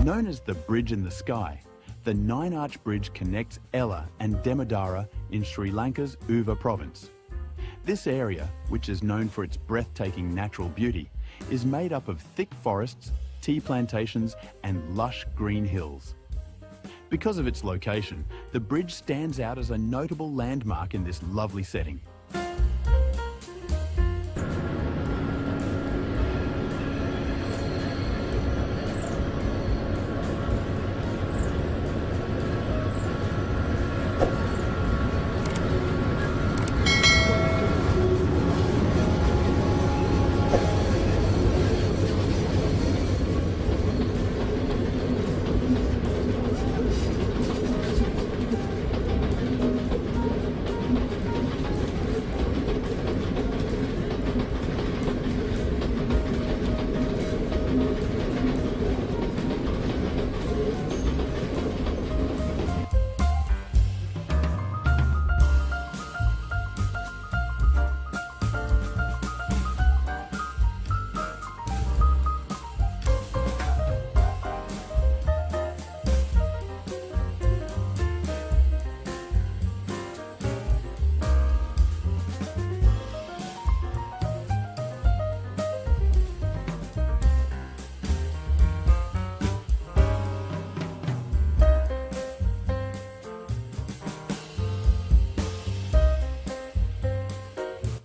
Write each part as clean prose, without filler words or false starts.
Known as the Bridge in the Sky, the nine-arch bridge connects Ella and Demodara in Sri Lanka's Uva province. This area, which is known for its breathtaking natural beauty, is made up of thick forests, tea plantations and lush green hills. Because of its location, the bridge stands out as a notable landmark in this lovely setting.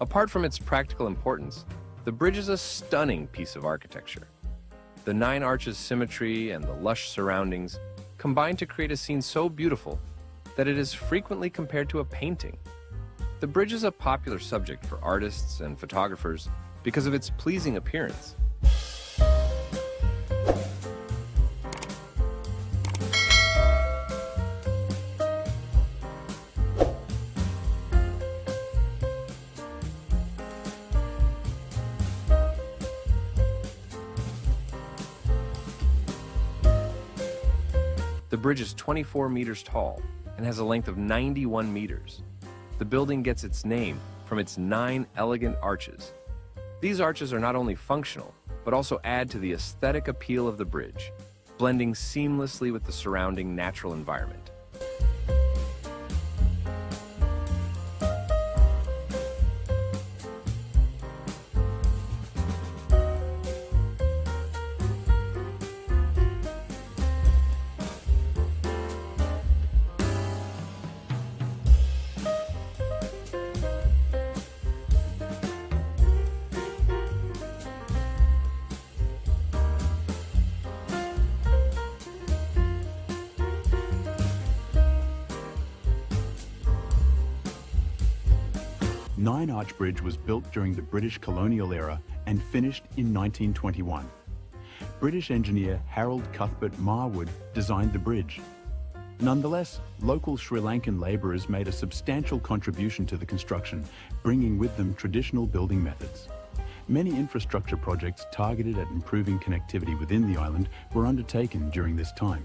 Apart from its practical importance, the bridge is a stunning piece of architecture. The nine arches' symmetry and the lush surroundings combine to create a scene so beautiful that it is frequently compared to a painting. The bridge is a popular subject for artists and photographers because of its pleasing appearance. The bridge is 24 meters tall and has a length of 91 meters. The building gets its name from its 9 elegant arches. These arches are not only functional, but also add to the aesthetic appeal of the bridge, blending seamlessly with the surrounding natural environment. Nine Arch Bridge was built during the British colonial era and finished in 1921. British engineer Harold Cuthbert Marwood designed the bridge. Nonetheless, local Sri Lankan labourers made a substantial contribution to the construction, bringing with them traditional building methods. Many infrastructure projects targeted at improving connectivity within the island were undertaken during this time.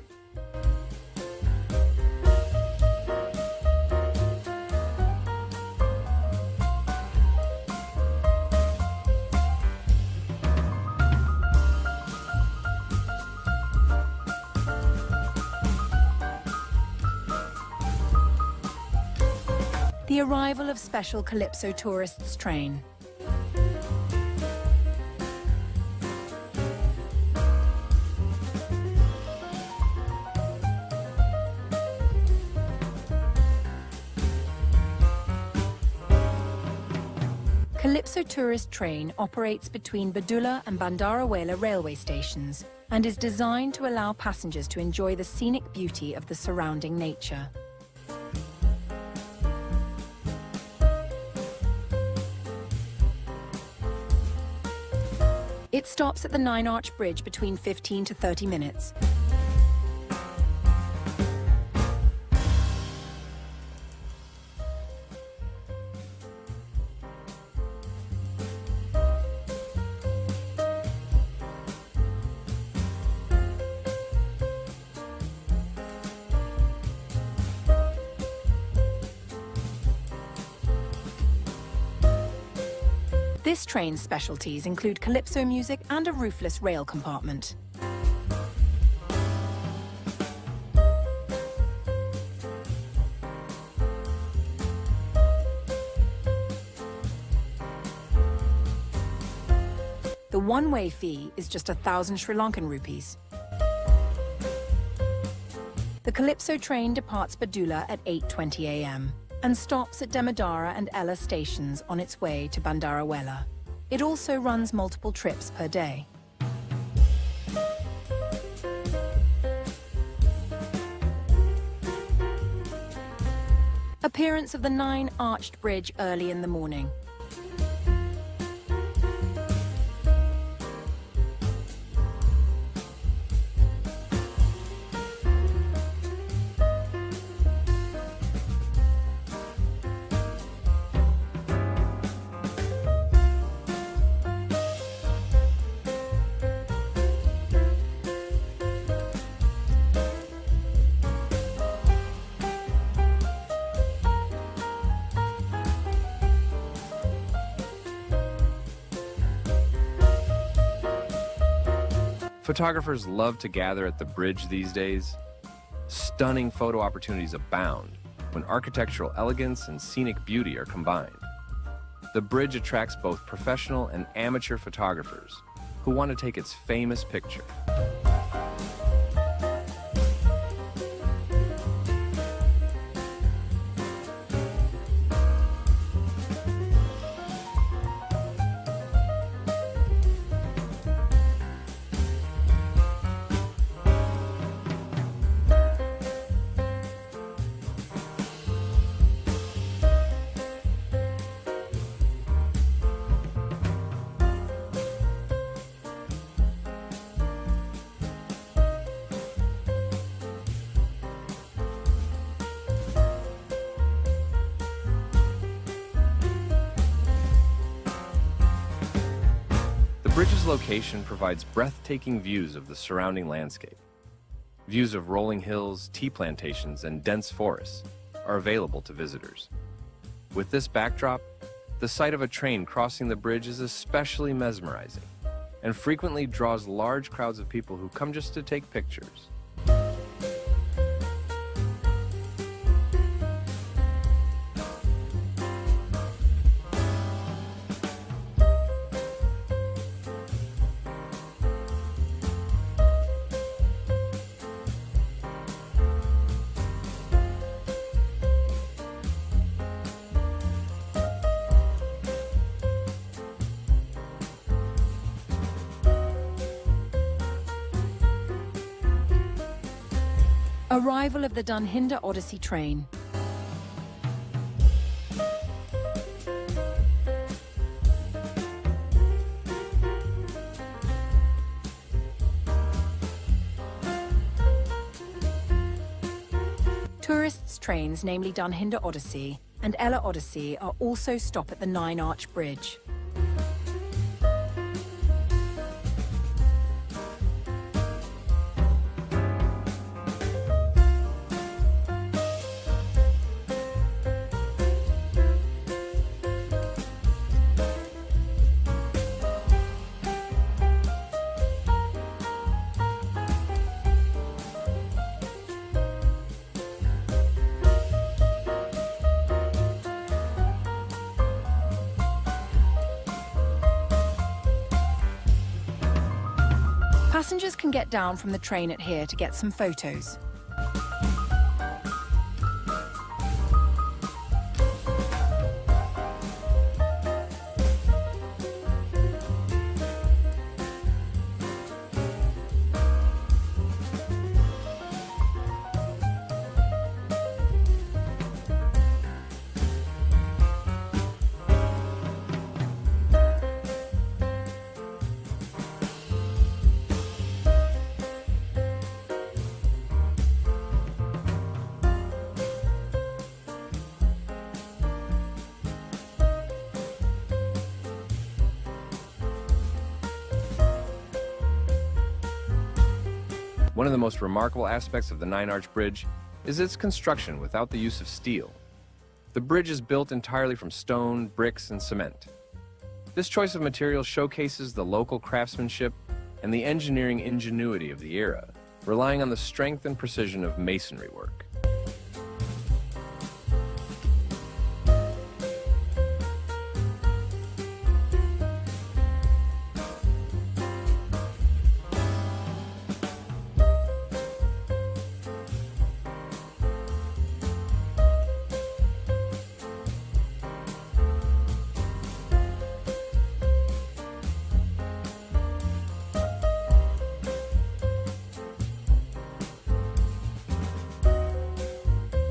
The arrival of special Calypso tourists train. Calypso tourist train operates between Badulla and Bandarawela railway stations and is designed to allow passengers to enjoy the scenic beauty of the surrounding nature. It stops at the Nine Arch Bridge between 15 to 30 minutes. This train's specialties include calypso music and a roofless rail compartment. one-way fee is just 1,000 Sri Lankan rupees. The Calypso train departs Badula at 8:20 a.m. and stops at Demodara and Ella stations on its way to Bandarawela. It also runs multiple trips per day. Appearance of the 9-arched bridge early in the morning. Photographers love to gather at the bridge these days. Stunning photo opportunities abound when architectural elegance and scenic beauty are combined. The bridge attracts both professional and amateur photographers who want to take its famous picture. The bridge's location provides breathtaking views of the surrounding landscape. Views of rolling hills, tea plantations, and dense forests are available to visitors. With this backdrop, the sight of a train crossing the bridge is especially mesmerizing and frequently draws large crowds of people who come just to take pictures. Arrival of the Dunhinda Odyssey train. Tourists' trains, namely Dunhinda Odyssey and Ella Odyssey, are also stop at the 9-arch bridge. Passengers can get down from the train at here to get some photos. One of the most remarkable aspects of the 9-arch bridge is its construction without the use of steel. The bridge is built entirely from stone, bricks, and cement. This choice of material showcases the local craftsmanship and the engineering ingenuity of the era, relying on the strength and precision of masonry work.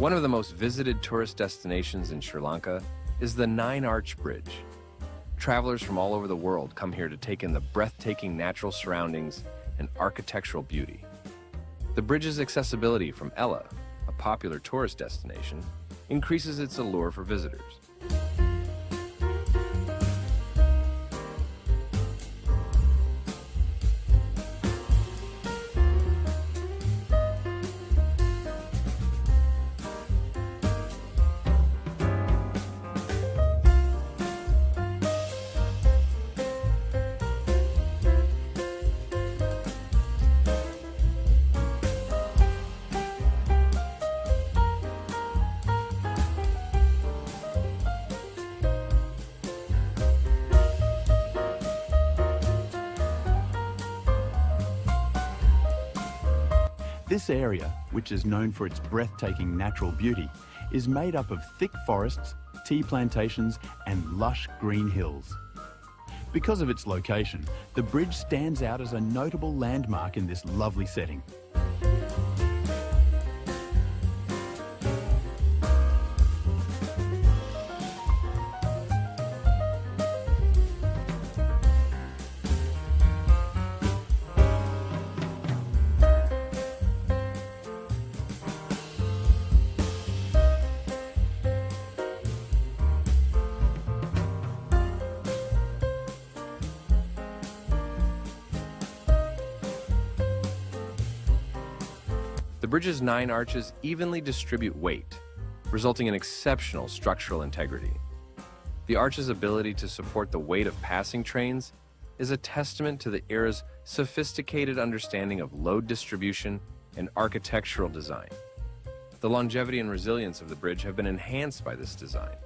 One of the most visited tourist destinations in Sri Lanka is the Nine-Arch Bridge. Travelers from all over the world come here to take in the breathtaking natural surroundings and architectural beauty. The bridge's accessibility from Ella, a popular tourist destination, increases its allure for visitors. This area, which is known for its breathtaking natural beauty, is made up of thick forests, tea plantations, and lush green hills. Because of its location, the bridge stands out as a notable landmark in this lovely setting. The bridge's 9 arches evenly distribute weight, resulting in exceptional structural integrity. The arch's ability to support the weight of passing trains is a testament to the era's sophisticated understanding of load distribution and architectural design. The longevity and resilience of the bridge have been enhanced by this design.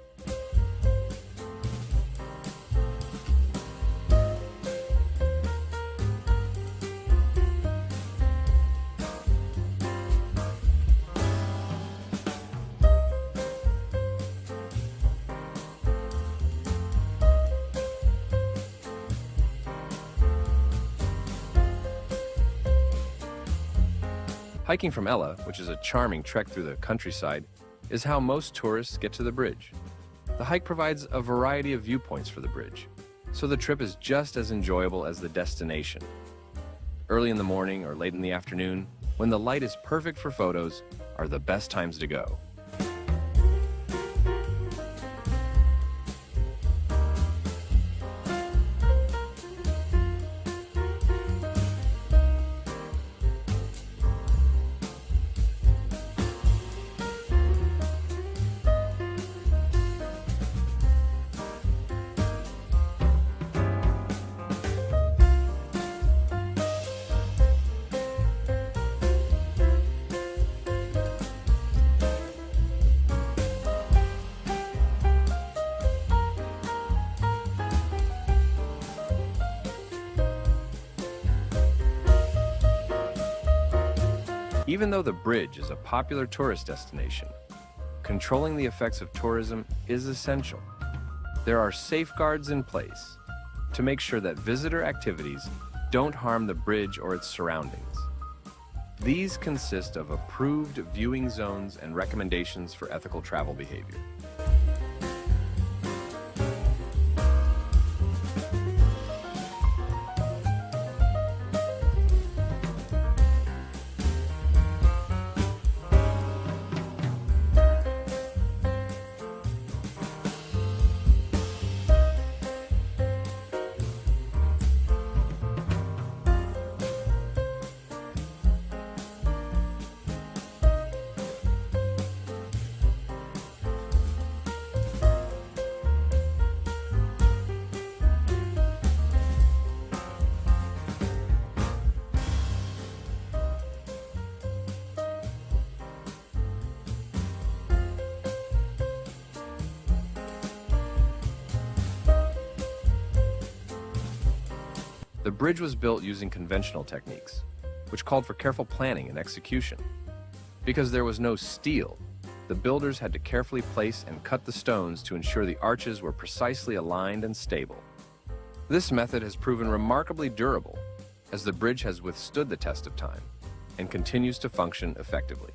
Hiking from Ella, which is a charming trek through the countryside, is how most tourists get to the bridge. The hike provides a variety of viewpoints for the bridge, so the trip is just as enjoyable as the destination. Early in the morning or late in the afternoon, when the light is perfect for photos, are the best times to go. Even though the bridge is a popular tourist destination, controlling the effects of tourism is essential. There are safeguards in place to make sure that visitor activities don't harm the bridge or its surroundings. These consist of approved viewing zones and recommendations for ethical travel behavior. The bridge was built using conventional techniques, which called for careful planning and execution. Because there was no steel, the builders had to carefully place and cut the stones to ensure the arches were precisely aligned and stable. This method has proven remarkably durable, as the bridge has withstood the test of time and continues to function effectively.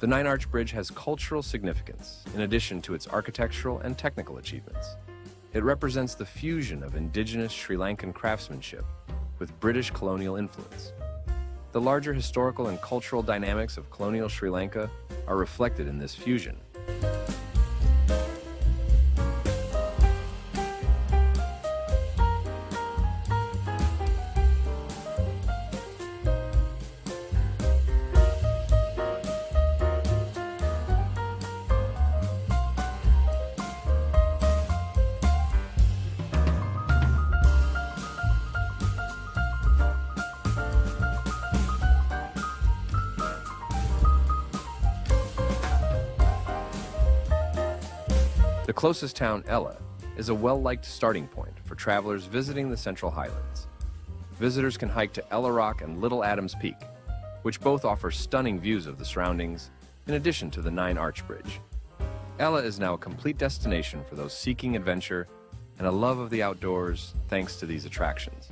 The Nine Arch Bridge has cultural significance in addition to its architectural and technical achievements. It represents the fusion of indigenous Sri Lankan craftsmanship with British colonial influence. The larger historical and cultural dynamics of colonial Sri Lanka are reflected in this fusion. The closest town, Ella, is a well-liked starting point for travelers visiting the Central Highlands. Visitors can hike to Ella Rock and Little Adams Peak, which both offer stunning views of the surroundings, in addition to the Nine Arch Bridge. Ella is now a complete destination for those seeking adventure and a love of the outdoors thanks to these attractions.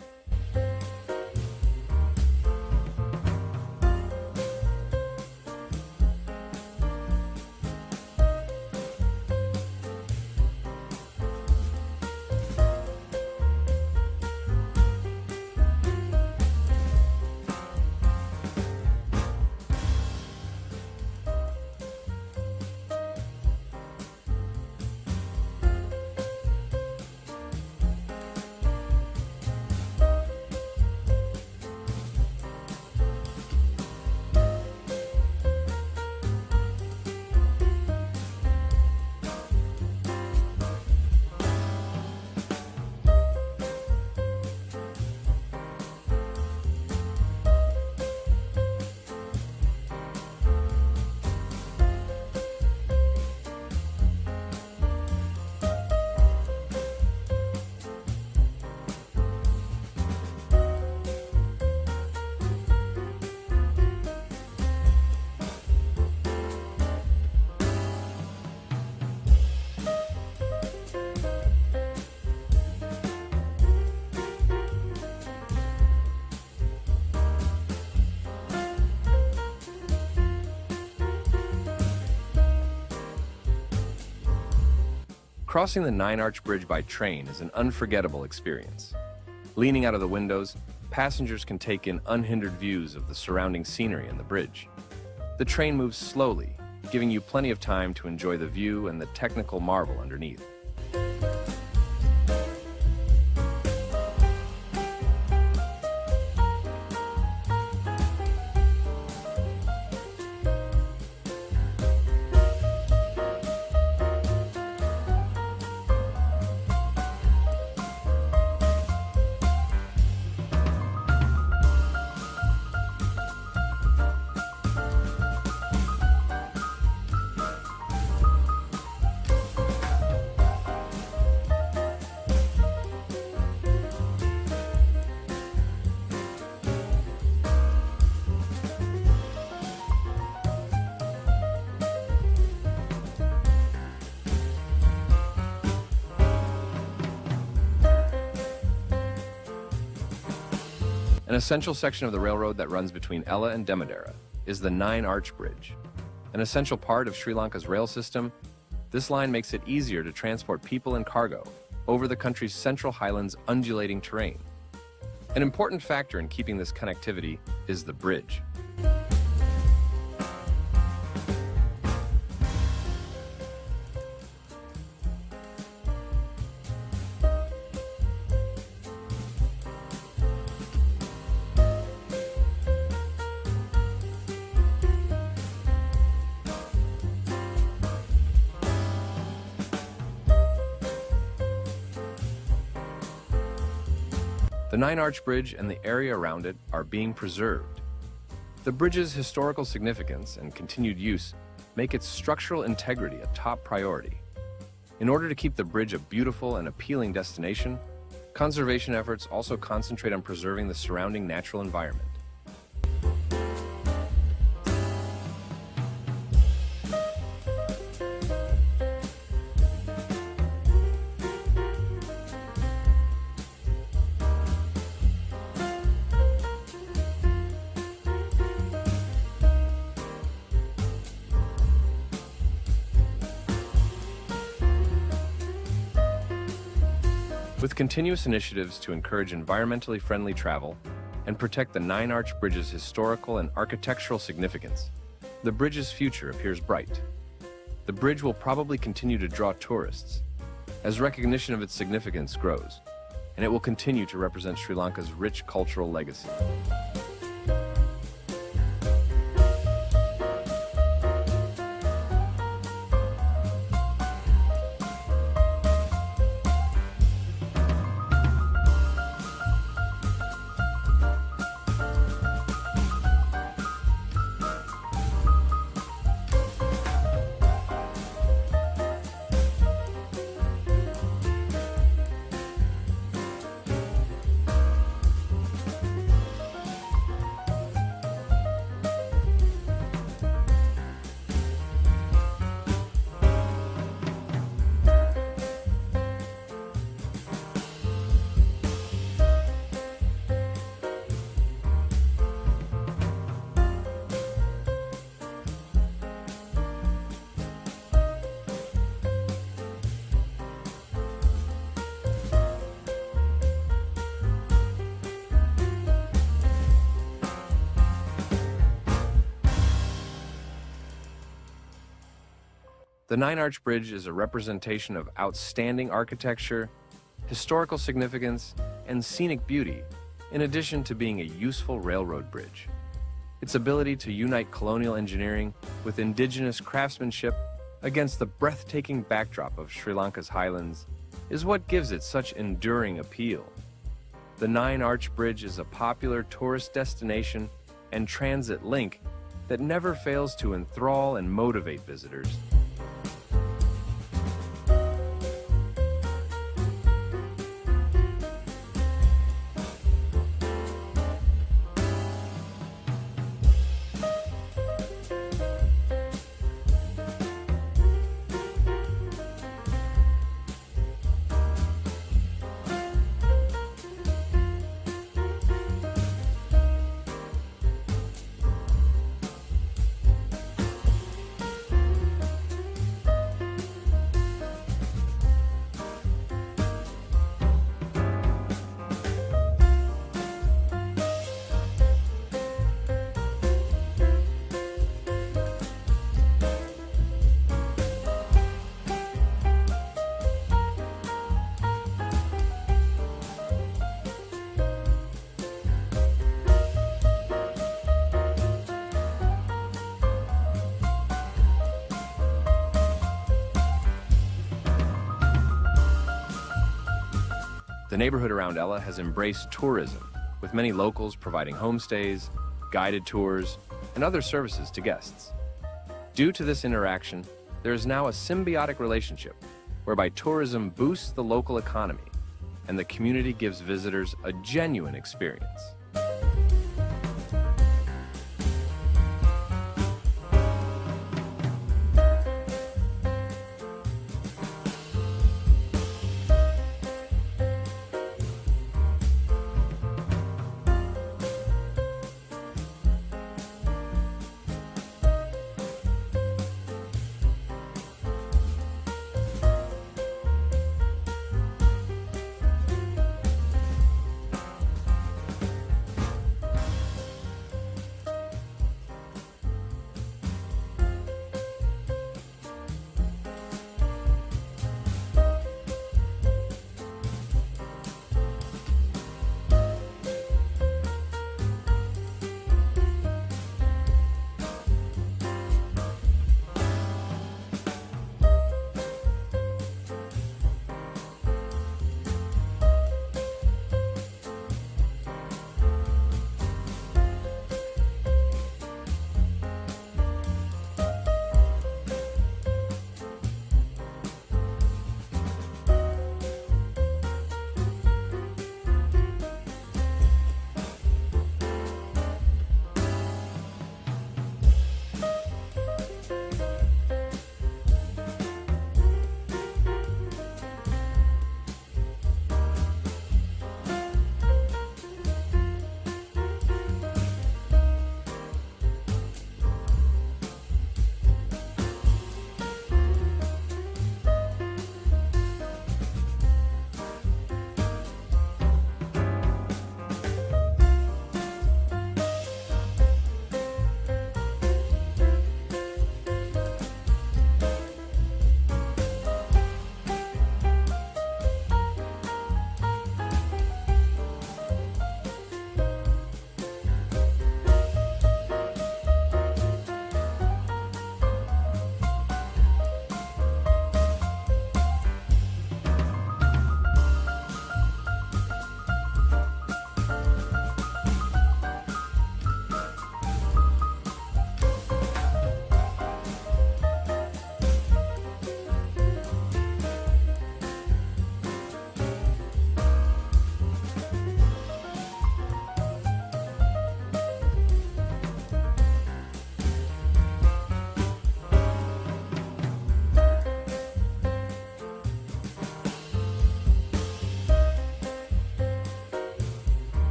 Crossing the Nine Arch Bridge by train is an unforgettable experience. Leaning out of the windows, passengers can take in unhindered views of the surrounding scenery and the bridge. The train moves slowly, giving you plenty of time to enjoy the view and the technical marvel underneath. An essential section of the railroad that runs between Ella and Demadera is the Nine Arch Bridge. An essential part of Sri Lanka's rail system, this line makes it easier to transport people and cargo over the country's Central Highlands' undulating terrain. An important factor in keeping this connectivity is the bridge. The Nine Arch Bridge and the area around it are being preserved. The bridge's historical significance and continued use make its structural integrity a top priority. In order to keep the bridge a beautiful and appealing destination, conservation efforts also concentrate on preserving the surrounding natural environment. With continuous initiatives to encourage environmentally friendly travel and protect the Nine Arch Bridge's historical and architectural significance, the bridge's future appears bright. The bridge will probably continue to draw tourists as recognition of its significance grows, and it will continue to represent Sri Lanka's rich cultural legacy. The Nine Arch Bridge is a representation of outstanding architecture, historical significance, and scenic beauty, in addition to being a useful railroad bridge. Its ability to unite colonial engineering with indigenous craftsmanship against the breathtaking backdrop of Sri Lanka's highlands is what gives it such enduring appeal. The Nine Arch Bridge is a popular tourist destination and transit link that never fails to enthrall and motivate visitors. The neighborhood around Ella has embraced tourism, with many locals providing homestays, guided tours, and other services to guests. Due to this interaction, there is now a symbiotic relationship whereby tourism boosts the local economy and the community gives visitors a genuine experience.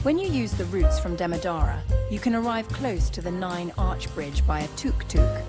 When you use the routes from Demadara, you can arrive close to the 9-arch bridge by a tuk-tuk.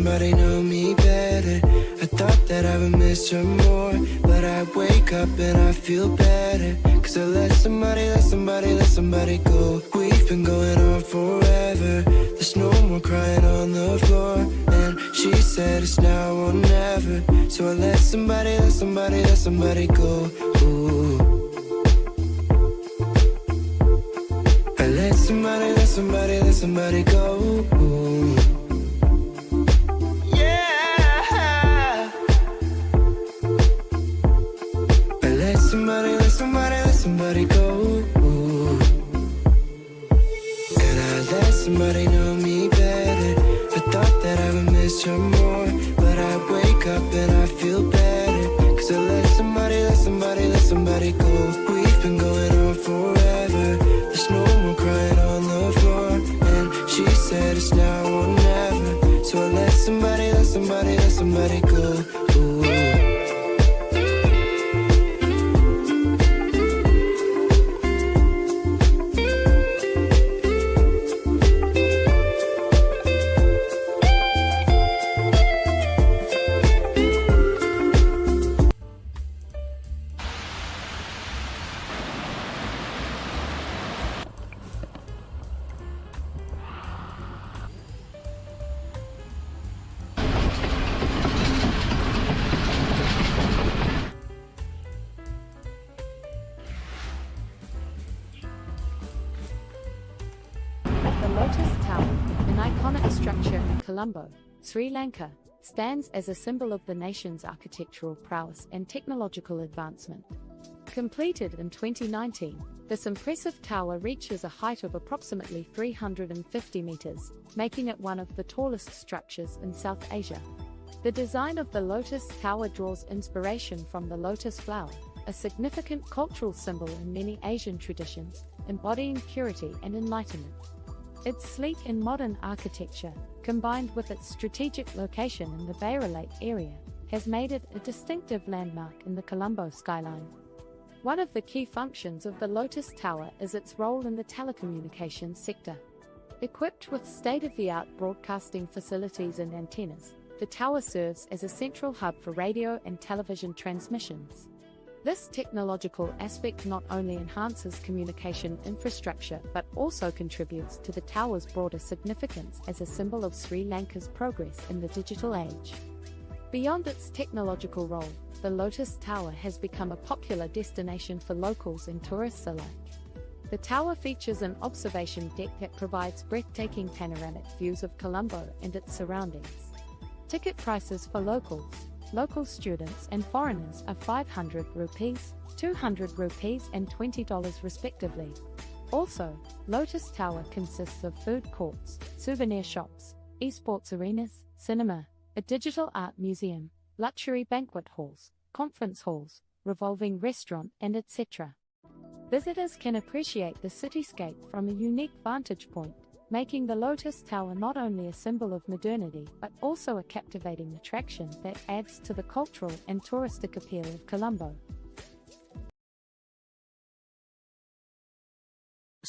somebody know me better. I thought that I would miss her more, but I wake up and I feel better. Cause I let somebody go. We've been going on forever. There's no more crying on the floor. And she said it's now or never. So I let somebody go. Ooh. I let somebody go. Ooh. Yeah. I let somebody go. Ooh. And I let somebody know me better. I thought that I would miss her more, but I wake up and I feel better. Cause I let somebody go. We've been going on forever. There's no more crying on the floor. And she said it's now or never. So I let somebody go. Ooh. The Lotus Tower, an iconic structure in Colombo, Sri Lanka, stands as a symbol of the nation's architectural prowess and technological advancement. Completed in 2019, this impressive tower reaches a height of approximately 350 meters, making it one of the tallest structures in South Asia. The design of the Lotus Tower draws inspiration from the lotus flower, a significant cultural symbol in many Asian traditions, embodying purity and enlightenment. Its sleek and modern architecture, combined with its strategic location in the Beira Lake area, has made it a distinctive landmark in the Colombo skyline. One of the key functions of the Lotus Tower is its role in the telecommunications sector. Equipped with state-of-the-art broadcasting facilities and antennas, the tower serves as a central hub for radio and television transmissions. This technological aspect not only enhances communication infrastructure but also contributes to the tower's broader significance as a symbol of Sri Lanka's progress in the digital age. Beyond its technological role, the Lotus Tower has become a popular destination for locals and tourists alike. The tower features an observation deck that provides breathtaking panoramic views of Colombo and its surroundings. Ticket prices for local students and foreigners are 500 rupees, 200 rupees and $20 respectively. Also, Lotus Tower consists of food courts, souvenir shops, esports arenas, cinema, a digital art museum, luxury banquet halls, conference halls, revolving restaurant and etc. Visitors can appreciate the cityscape from a unique vantage point, making the Lotus Tower not only a symbol of modernity but also a captivating attraction that adds to the cultural and touristic appeal of Colombo.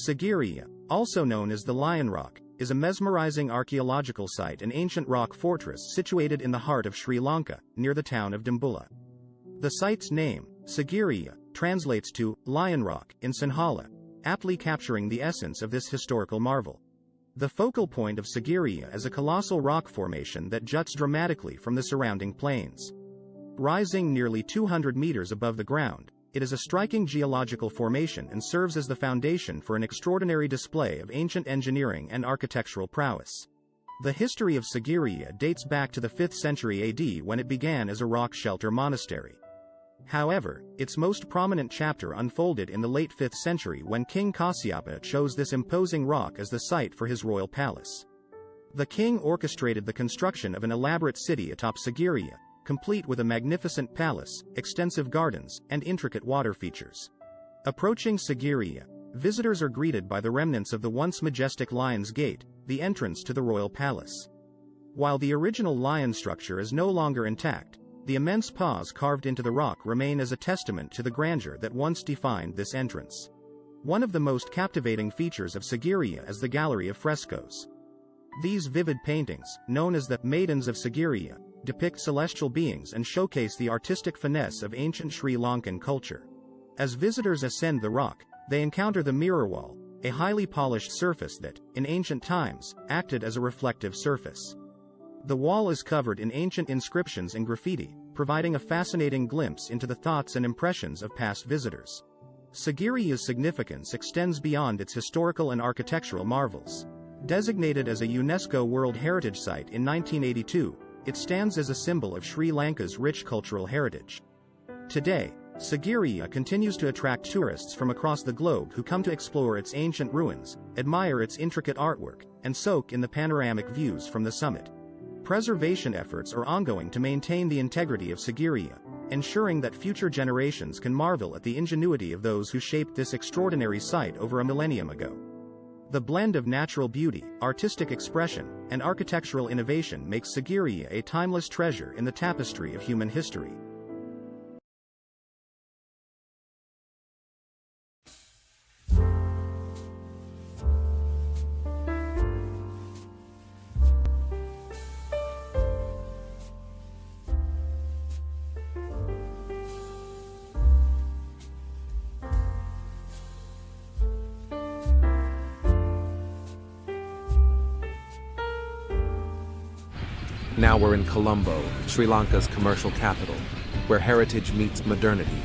Sigiriya, also known as the Lion Rock, is a mesmerizing archaeological site and ancient rock fortress situated in the heart of Sri Lanka, near the town of Dambulla. The site's name, Sigiriya, translates to Lion Rock in Sinhala, aptly capturing the essence of this historical marvel. The focal point of Sigiriya is a colossal rock formation that juts dramatically from the surrounding plains. Rising nearly 200 meters above the ground, it is a striking geological formation and serves as the foundation for an extraordinary display of ancient engineering and architectural prowess. The history of Sigiriya dates back to the 5th century AD when it began as a rock shelter monastery. However, its most prominent chapter unfolded in the late 5th century when King Kasyapa chose this imposing rock as the site for his royal palace. The king orchestrated the construction of an elaborate city atop Sigiriya, complete with a magnificent palace, extensive gardens, and intricate water features. Approaching Sigiriya, visitors are greeted by the remnants of the once majestic Lion's Gate, the entrance to the royal palace. While the original lion structure is no longer intact, the immense paws carved into the rock remain as a testament to the grandeur that once defined this entrance. One of the most captivating features of Sigiriya is the gallery of frescoes. These vivid paintings, known as the Maidens of Sigiriya, depict celestial beings and showcase the artistic finesse of ancient Sri Lankan culture. As visitors ascend the rock, they encounter the mirror wall, a highly polished surface that, in ancient times, acted as a reflective surface. The wall is covered in ancient inscriptions and graffiti, providing a fascinating glimpse into the thoughts and impressions of past visitors. Sigiriya's significance extends beyond its historical and architectural marvels. Designated as a UNESCO World Heritage Site in 1982, it stands as a symbol of Sri Lanka's rich cultural heritage. Today, Sigiriya continues to attract tourists from across the globe who come to explore its ancient ruins, admire its intricate artwork, and soak in the panoramic views from the summit. Preservation efforts are ongoing to maintain the integrity of Sigiriya, ensuring that future generations can marvel at the ingenuity of those who shaped this extraordinary site over a millennium ago. The blend of natural beauty, artistic expression, and architectural innovation makes Sigiriya a timeless treasure in the tapestry of human history. Now we're in Colombo, Sri Lanka's commercial capital, where heritage meets modernity